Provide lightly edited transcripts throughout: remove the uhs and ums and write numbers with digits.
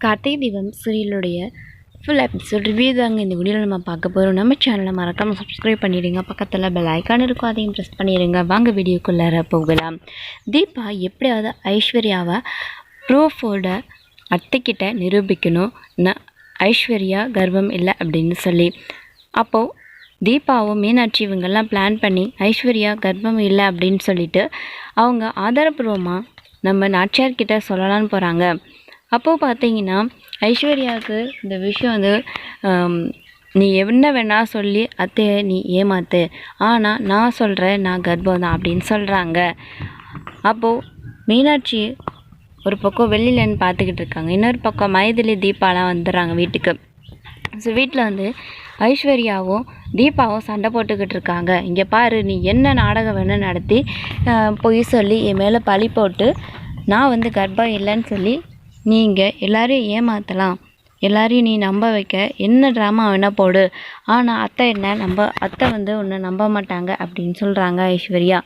Karthigai Deepam சீரியலுடைய full episode review தாங்க இந்த வீடியோவில் நம்ம பார்க்க போகிறோம். நம்ம சேனலை மறக்காமல் சப்ஸ்கிரைப் பண்ணிடுங்க. பக்கத்தில் பெல் ஐக்கான் இருக்கும், அதையும் ப்ரெஸ் பண்ணிடுங்க. வாங்க வீடியோக்குள்ளார போகலாம். தீபா எப்படியாவது ஐஸ்வர்யாவை ப்ரூஃபோட அத்தைக்கிட்ட நிரூபிக்கணும், ஐஸ்வர்யா கர்ப்பம் இல்லை அப்படின்னு சொல்லி. அப்போது தீபாவும் மீனாட்சி இவங்கெல்லாம் பிளான் பண்ணி ஐஸ்வர்யா கர்ப்பம் இல்லை அப்படின்னு சொல்லிட்டு அவங்க ஆதாரப்பூர்வமாக நம்ம நாச்சியார்கிட்ட சொல்லலான்னு போகிறாங்க. அப்போது பார்த்தீங்கன்னா ஐஸ்வர்யாவுக்கு இந்த விஷயம் வந்து நீ என்ன வேணால் சொல்லி அத்தையை நீ ஏமாத்து, ஆனால் நான் சொல்கிறேன் நான் கர்ப்பம் தான் அப்படின்னு சொல்கிறாங்க. அப்போது மீனாட்சி ஒரு பக்கம் வெளியிலன்னு பார்த்துக்கிட்டு இருக்காங்க, இன்னொரு பக்கம் மைதிலி தீபாலாம் வந்துடுறாங்க வீட்டுக்கு. ஸோ வீட்டில் வந்து ஐஸ்வர்யாவும் தீபாவும் சண்டை போட்டுக்கிட்டு இருக்காங்க. இங்கே பாரு, நீ என்ன நாடகம் வேணும் நடத்தி பொய் சொல்லி என் மேலே பழி போட்டு நான் வந்து கர்ப்பம் இல்லைன்னு சொல்லி நீங்கள் எல்லோரையும் ஏமாற்றலாம், எல்லாரையும் நீ நம்ப வைக்க என்ன ட்ராமா வேணால் போடு, ஆனால் அத்தை வந்து உன்னை நம்ப மாட்டாங்க அப்படின்னு சொல்கிறாங்க ஐஸ்வர்யா.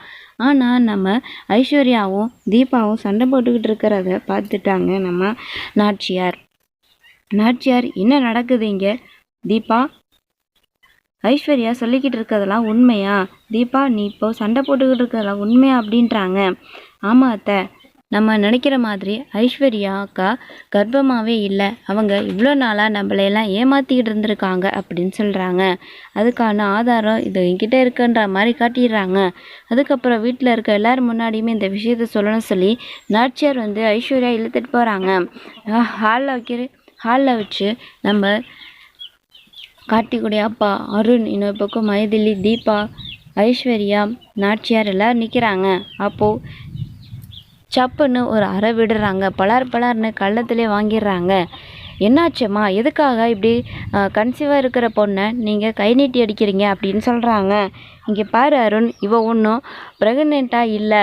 ஆனால் நம்ம ஐஸ்வர்யாவும் தீபாவும் சண்டை போட்டுக்கிட்டு இருக்கிறத பார்த்துட்டாங்க நம்ம நாச்சியார். என்ன நடக்குது இங்கே? தீபா, ஐஸ்வர்யா சொல்லிக்கிட்டு இருக்கிறதெல்லாம் உண்மையா? தீபா, நீ இப்போ சண்டை போட்டுக்கிட்டு இருக்கிறதெல்லாம் உண்மையா அப்படின்றாங்க. ஆமாம் அத்தை, நம்ம நினைக்கிற மாதிரி ஐஸ்வர்யா அக்கா கர்ப்பமாகவே இல்லை, அவங்க இவ்வளோ நாளாக நம்மளையெல்லாம் ஏமாற்றிக்கிட்டு இருந்திருக்காங்க அப்படின்னு சொல்கிறாங்க. அதுக்கான ஆதாரம் இது என்கிட்ட இருக்குன்ற மாதிரி காட்டிடுறாங்க. அதுக்கப்புறம் வீட்டில் இருக்க எல்லோரும் முன்னாடியுமே இந்த விஷயத்த சொல்லணும்னு சொல்லி நாச்சியார் வந்து ஐஸ்வர்யா இழுத்துட்டு போகிறாங்க. ஹாலில் வச்சு நம்ம கார்த்திகுடைய அப்பா அருண், இன்னொரு பக்கம் மைதிலி, தீபா, ஐஸ்வர்யா, நாச்சியார் எல்லோரும் நிற்கிறாங்க. அப்போது சப்புன்னு ஒரு அறை விடுறாங்க. பலார்னு கள்ளத்திலே வாங்கிடுறாங்க. என்னாச்சம்மா, எதுக்காக இப்படி கன்சீவாக இருக்கிற பொண்ணை நீங்கள் கை நீட்டி அடிக்கிறீங்க அப்படின்னு சொல்கிறாங்க. இங்கே பாரு அருண், இவ ஒன்றும் ப்ரெக்னெண்ட்டாக இல்லை,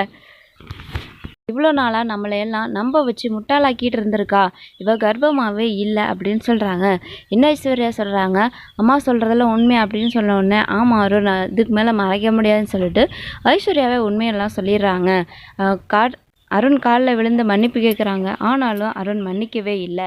இவ்வளோ நாளாக நம்மளையெல்லாம் நம்ப வச்சு முட்டாளாக்கிட்டு இருந்திருக்கா, இவ கர்ப்பமாகவே இல்லை அப்படின்னு சொல்கிறாங்க. என்ன ஐஸ்வர்யா சொல்கிறாங்க, அம்மா சொல்கிறதெல்லாம் உண்மை அப்படின்னு சொன்ன உடனே ஆமாம் அருண், இதுக்கு மேலே மறைக்க முடியாதுன்னு சொல்லிட்டு ஐஸ்வர்யாவே உண்மையெல்லாம் சொல்லிடுறாங்க. அருண் காலில் விழுந்து மன்னிப்பு கேட்குறாங்க. ஆனாலும் அருண் மன்னிக்கவே இல்லை.